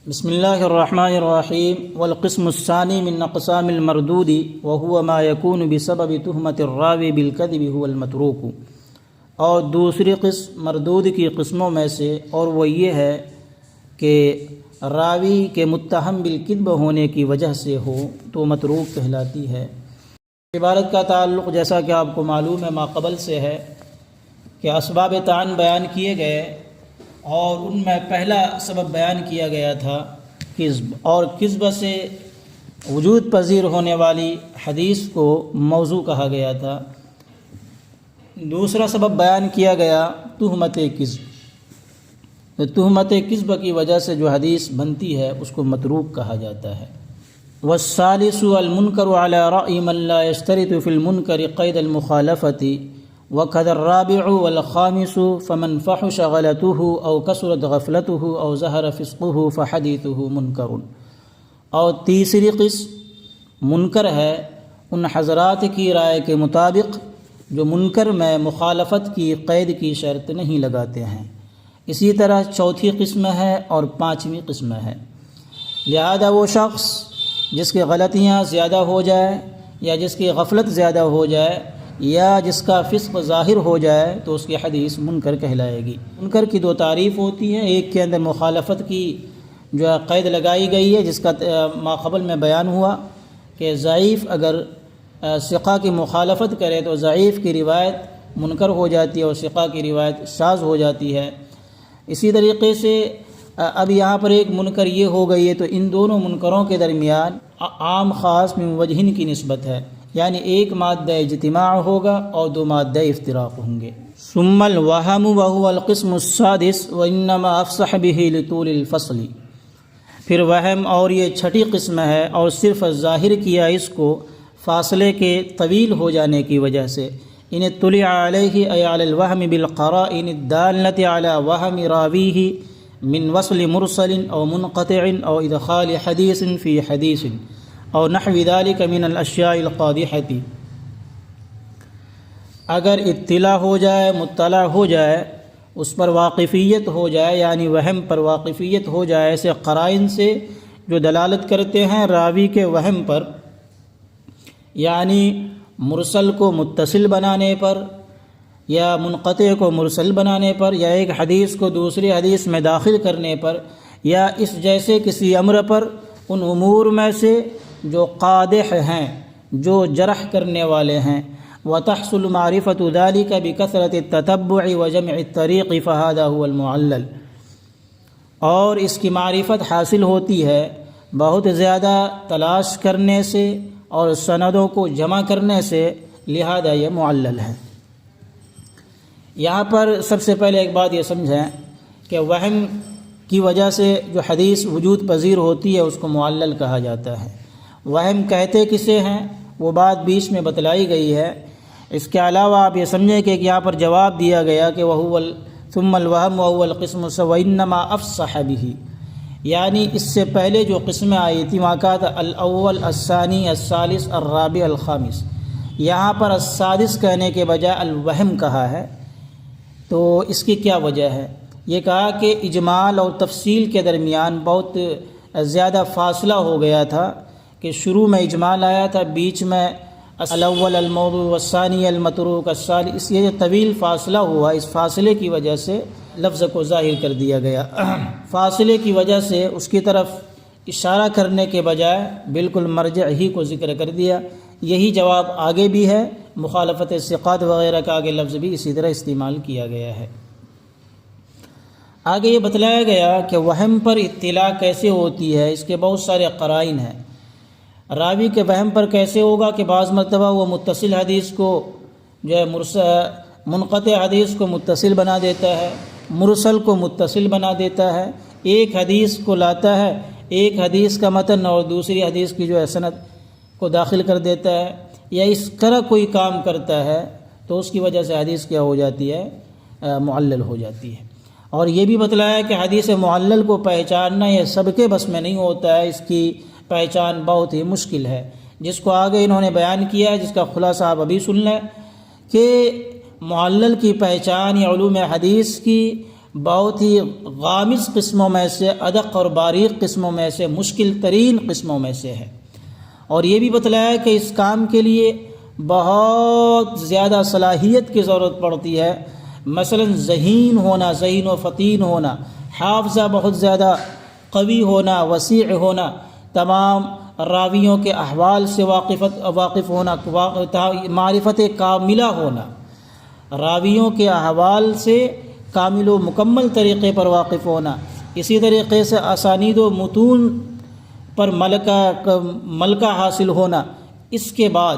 بسم اللہ الرحمن الرحیم والقسم الثانی من اقسام المردود وهو ما يكون بسبب تہمۃ الراوی بالکذب هو المتروک، اور دوسری قسم مردود کی قسموں میں سے اور وہ یہ ہے کہ راوی کے متہم بالکذب ہونے کی وجہ سے ہو تو متروک کہلاتی ہے۔ عبارت کا تعلق جیسا کہ آپ کو معلوم ہے ماقبل سے ہے کہ اسباب طعن بیان کیے گئے اور ان میں پہلا سبب بیان کیا گیا تھا کذب، اور کذب سے وجود پذیر ہونے والی حدیث کو موضوع کہا گیا تھا۔ دوسرا سبب بیان کیا گیا تہمت کذب، تہمت کذب کی وجہ سے جو حدیث بنتی ہے اس کو متروک کہا جاتا ہے۔ والثالث المنکر علی رأی من لا یشترط فی المنکر قید المخالفۃ وَكَذَا الرَّابِعُ وَالْخَامِسُ فَمَنْ فَحُشَ غَلَطُهُ أَوْ كَثُرَتْ غَفْلَتُهُ أَوْ ظَهَرَ فِسْقُهُ فَحَدِيثُهُ مُنْكَرٌ، اور تیسری قسم منکر ہے ان حضرات کی رائے کے مطابق جو منکر میں مخالفت کی قید کی شرط نہیں لگاتے ہیں۔ اسی طرح چوتھی قسم ہے اور پانچویں قسم ہے۔ لہذا وہ شخص جس کی غلطیاں زیادہ ہو جائے یا جس کی غفلت زیادہ ہو جائے یا جس کا فسق ظاہر ہو جائے تو اس کی حدیث منکر کہلائے گی۔ منکر کی دو تعریف ہوتی ہیں، ایک کے اندر مخالفت کی جو ہے قید لگائی گئی ہے جس کا ماقبل میں بیان ہوا کہ ضعیف اگر ثقہ کی مخالفت کرے تو ضعیف کی روایت منکر ہو جاتی ہے اور ثقہ کی روایت شاذ ہو جاتی ہے۔ اسی طریقے سے اب یہاں پر ایک منکر یہ ہو گئی ہے تو ان دونوں منکروں کے درمیان عام خاص من وجہن کی نسبت ہے، یعنی ایک مادہ اجتماع ہوگا اور دو مادہ افتراق ہوں گے۔ ثم الوہم وهو القسم السادس وانما افصح به لطول الفصل، پھر وہم اور یہ چھٹی قسم ہے اور صرف ظاہر کیا اس کو فاصلے کے طویل ہو جانے کی وجہ سے۔ ان اطلع علیہ ای علی الوہم بالقرائن الدالۃ علی وہم راویہ من وصل مرسل او منقطع او ادخال حدیث فی حدیث اور نحو ذلک من الاشیاء القادحۃ، اگر اطلاع ہو جائے مطلع ہو جائے اس پر واقفیت ہو جائے یعنی وہم پر واقفیت ہو جائے ایسے قرائن سے جو دلالت کرتے ہیں راوی کے وہم پر، یعنی مرسل کو متصل بنانے پر یا منقطع کو مرسل بنانے پر یا ایک حدیث کو دوسری حدیث میں داخل کرنے پر یا اس جیسے کسی امر پر، ان امور میں سے جو قادح ہیں جو جرح کرنے والے ہیں۔ وتحصل معرفة ذلك بكثرة التتبع وجمع الطريق فهذا هو المعلل، اور اس کی معرفت حاصل ہوتی ہے بہت زیادہ تلاش کرنے سے اور سندوں کو جمع کرنے سے، لہذا یہ معلل ہے۔ یہاں پر سب سے پہلے ایک بات یہ سمجھیں کہ وہم کی وجہ سے جو حدیث وجود پذیر ہوتی ہے اس کو معلل کہا جاتا ہے۔ وہم کہتے کسے ہیں وہ بات بیچ میں بتلائی گئی ہے۔ اس کے علاوہ آپ یہ سمجھیں کہ یہاں پر جواب دیا گیا کہ ثم الوہم وهو القسم وانما افصح به، یعنی اس سے پہلے جو قسمیں آئی تھی وہاں کہا تھا الاول الثانی الثالث الرابع الخامس، یہاں پر السادس کہنے کے بجائے الوہم کہا ہے۔ تو اس کی کیا وجہ ہے؟ یہ کہا کہ اجمال اور تفصیل کے درمیان بہت زیادہ فاصلہ ہو گیا تھا کہ شروع میں اجمال آیا تھا، بیچ میں الاول الموضوع والثانی المتروک الثالث، اس یہ طویل فاصلہ ہوا، اس فاصلے کی وجہ سے لفظ کو ظاہر کر دیا گیا۔ فاصلے کی وجہ سے اس کی طرف اشارہ کرنے کے بجائے بالکل مرجع ہی کو ذکر کر دیا۔ یہی جواب آگے بھی ہے، مخالفت ثقات وغیرہ کا آگے لفظ بھی اسی طرح استعمال کیا گیا ہے۔ آگے یہ بتلایا گیا کہ وہم پر اطلاع کیسے ہوتی ہے، اس کے بہت سارے قرائن ہیں۔ راوی کے وہم پر کیسے ہوگا کہ بعض مرتبہ وہ متصل حدیث کو جو ہے منقطع حدیث کو متصل بنا دیتا ہے، مرسل کو متصل بنا دیتا ہے، ایک حدیث کو لاتا ہے، ایک حدیث کا متن اور دوسری حدیث کی جو ہے سند کو داخل کر دیتا ہے، یا اس طرح کوئی کام کرتا ہے تو اس کی وجہ سے حدیث کیا ہو جاتی ہے، معلل ہو جاتی ہے۔ اور یہ بھی بتلایا کہ حدیث معلل کو پہچاننا یہ سب کے بس میں نہیں ہوتا ہے، اس کی پہچان بہت ہی مشکل ہے، جس کو آگے انہوں نے بیان کیا ہے، جس کا خلاصہ آپ ابھی سن لیں کہ معلل کی پہچان یا علوم حدیث کی بہت ہی غامض قسموں میں سے، ادق اور باریک قسموں میں سے، مشکل ترین قسموں میں سے ہے۔ اور یہ بھی بتلایا کہ اس کام کے لیے بہت زیادہ صلاحیت کی ضرورت پڑتی ہے، مثلا ذہین ہونا، ذہین و فطین ہونا، حافظہ بہت زیادہ قوی ہونا، وسیع ہونا، تمام راویوں کے احوال سے واقف ہونا، معرفت کاملہ ہونا، راویوں کے احوال سے کامل و مکمل طریقے پر واقف ہونا، اسی طریقے سے اسانید و متون پر ملکہ حاصل ہونا۔ اس کے بعد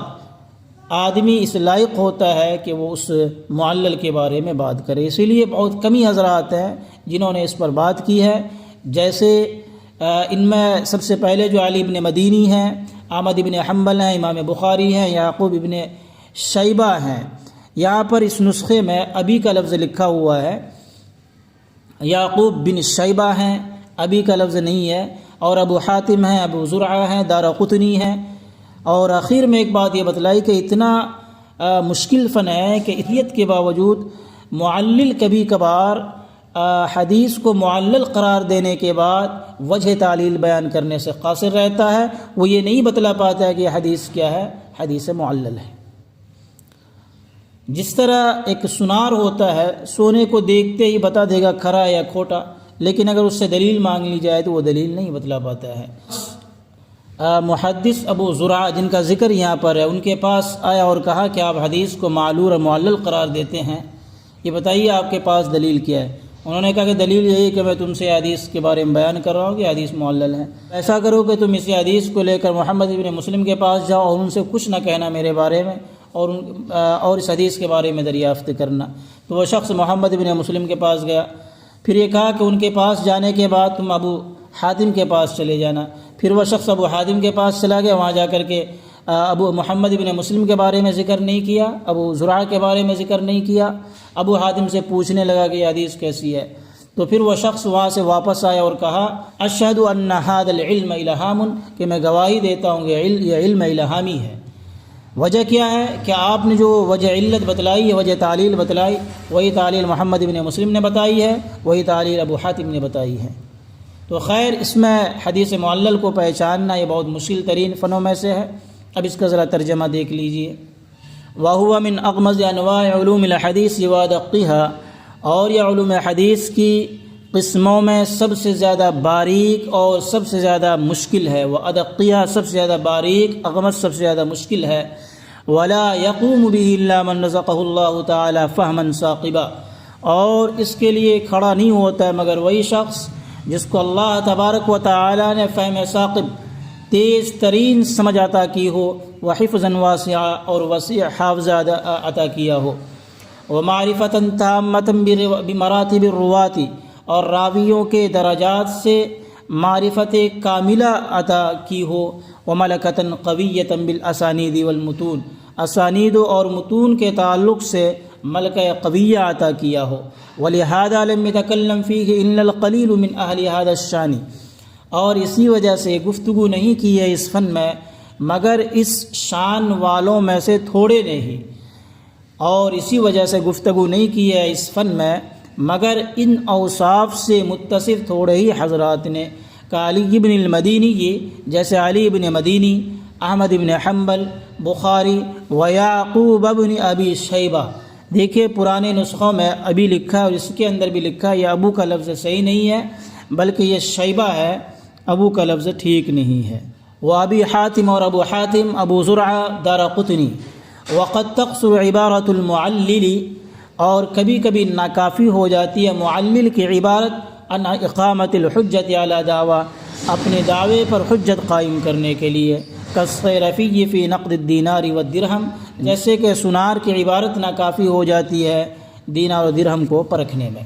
آدمی اس لائق ہوتا ہے کہ وہ اس معلل کے بارے میں بات کرے۔ اسی لیے بہت کم ہی حضرات ہیں جنہوں نے اس پر بات کی ہے، جیسے ان میں سب سے پہلے جو علی ابن مدینی ہیں، احمد ابن حنبل ہیں، امام بخاری ہیں، یعقوب ابن شیبہ ہیں۔ یہاں پر اس نسخے میں ابی کا لفظ لکھا ہوا ہے، یعقوب بن شیبہ ہیں، ابی کا لفظ نہیں ہے، اور ابو حاتم ہیں، ابو زرعہ ہیں، دارقطنی ہیں۔ اور آخر میں ایک بات یہ بتلائی کہ اتنا مشکل فن ہے کہ اتیت کے باوجود معلل کبھی کبھار حدیث کو معلل قرار دینے کے بعد وجہ تعلیل بیان کرنے سے قاصر رہتا ہے، وہ یہ نہیں بتلا پاتا ہے کہ یہ حدیث کیا ہے، حدیث معلل ہے۔ جس طرح ایک سنار ہوتا ہے، سونے کو دیکھتے ہی بتا دے گا کھرا یا کھوٹا، لیکن اگر اس سے دلیل مانگ لی جائے تو وہ دلیل نہیں بتلا پاتا ہے۔ محدث ابو زرعہ جن کا ذکر یہاں پر ہے، ان کے پاس آیا اور کہا کہ آپ حدیث کو معلول اور معلل قرار دیتے ہیں، یہ بتائیے آپ کے پاس دلیل کیا ہے؟ انہوں نے کہا کہ دلیل یہی کہ میں تم سے حدیث کے بارے میں بیان کر رہا ہوں کہ حدیث معلل ہے۔ ایسا کرو کہ تم اسی حدیث کو لے کر محمد ابن مسلم کے پاس جاؤ اور ان سے کچھ نہ کہنا میرے بارے میں، اور اس حدیث کے بارے میں دریافت کرنا۔ تو وہ شخص محمد ابن مسلم کے پاس گیا، پھر یہ کہا کہ ان کے پاس جانے کے بعد تم ابو حاتم کے پاس چلے جانا۔ پھر وہ شخص ابو حاتم کے پاس چلا گیا، وہاں جا کر کے ابو محمد ابن مسلم کے بارے میں ذکر نہیں کیا، ابو زرعہ کے بارے میں ذکر نہیں کیا، ابو حاتم سے پوچھنے لگا کہ یہ حدیث کیسی ہے۔ تو پھر وہ شخص وہاں سے واپس آیا اور کہا اشہد ان ھذا العلم الہام، کہ میں گواہی دیتا ہوں کہ یہ علم الہامی ہے۔ وجہ کیا ہے کہ آپ نے جو وجہ علت بتلائی ہے، وجہ تعلیل بتلائی، وہی تعلیل محمد ابن مسلم نے بتائی ہے، وہی تعلیل ابو حاتم نے بتائی ہے۔ تو خیر، اس میں حدیث معلل کو پہچاننا یہ بہت مشکل ترین فنوں میں سے ہے۔ اب اس کا ذرا ترجمہ دیکھ لیجئے۔ وَهُوَ مِنْ أَغْمَضِ أَنْوَاعِ عُلُومِ الْحَدِيثِ وَأَدَقِّهَا، اور یہ علوم حدیث کی قسموں میں سب سے زیادہ باریک اور سب سے زیادہ مشکل ہے۔ وَأَدَقِّهَا، سب سے زیادہ باریک، اغمض سب سے زیادہ مشکل ہے۔ وَلَا يَقُومُ بِهِ إِلَّا مَنْ رَزَقَهُ اللَّهُ تَعَالَى فَهْمًا ثَاقِبًا، اور اس کے لیے کھڑا نہیں ہوتا ہے مگر وہی شخص جس کو اللہ تبارک و تعالی نے فہم ثاقب، تیز ترین سمجھ عطا کی ہو، وحفظاً واسعا، اور وسیع حافظہ عطا کیا ہو، ومعرفةً تامةً بمراتب الرواة، اور راویوں کے درجات سے معرفت کاملہ عطا کی ہو، وملکةً قویةً بالاسانید والمتون، اسانید اور متون کے تعلق سے ملکہ قویہ عطا کیا ہو۔ ولہذا لم يتکلم فیہ الا القلیل من اہل هذا الشان، اور اسی وجہ سے گفتگو نہیں کی ہے اس فن میں مگر اس شان والوں میں سے تھوڑے نے ہی، اور اسی وجہ سے گفتگو نہیں کی ہے اس فن میں مگر ان اوصاف سے متصف تھوڑے ہی حضرات نے، علی ابن المدینی، جیسے علی ابن مدینی، احمد ابن حنبل، بخاری، ویعقوب ابن ابی شیبہ۔ دیکھیے پرانے نسخوں میں ابی لکھا ہے اور اس کے اندر بھی لکھا ہے، یہ ابو کا لفظ صحیح نہیں ہے بلکہ یہ شیبہ ہے، ابو کا لفظ ٹھیک نہیں ہے۔ وہ ابی حاتم، اور ابو حاتم ابو زرعہ دارقطنی۔ وقد تقصر عبارت المعلل، اور کبھی کبھی ناکافی ہو جاتی ہے معلل کی عبارت ان اقامت الحجت علی دعویٰ، اپنے دعوے پر حجت قائم کرنے کے لیے، کالصیرفی فی نقد الدینار والدرہم، جیسے کہ سنار کی عبارت ناکافی ہو جاتی ہے دینار و درہم کو پرکھنے میں۔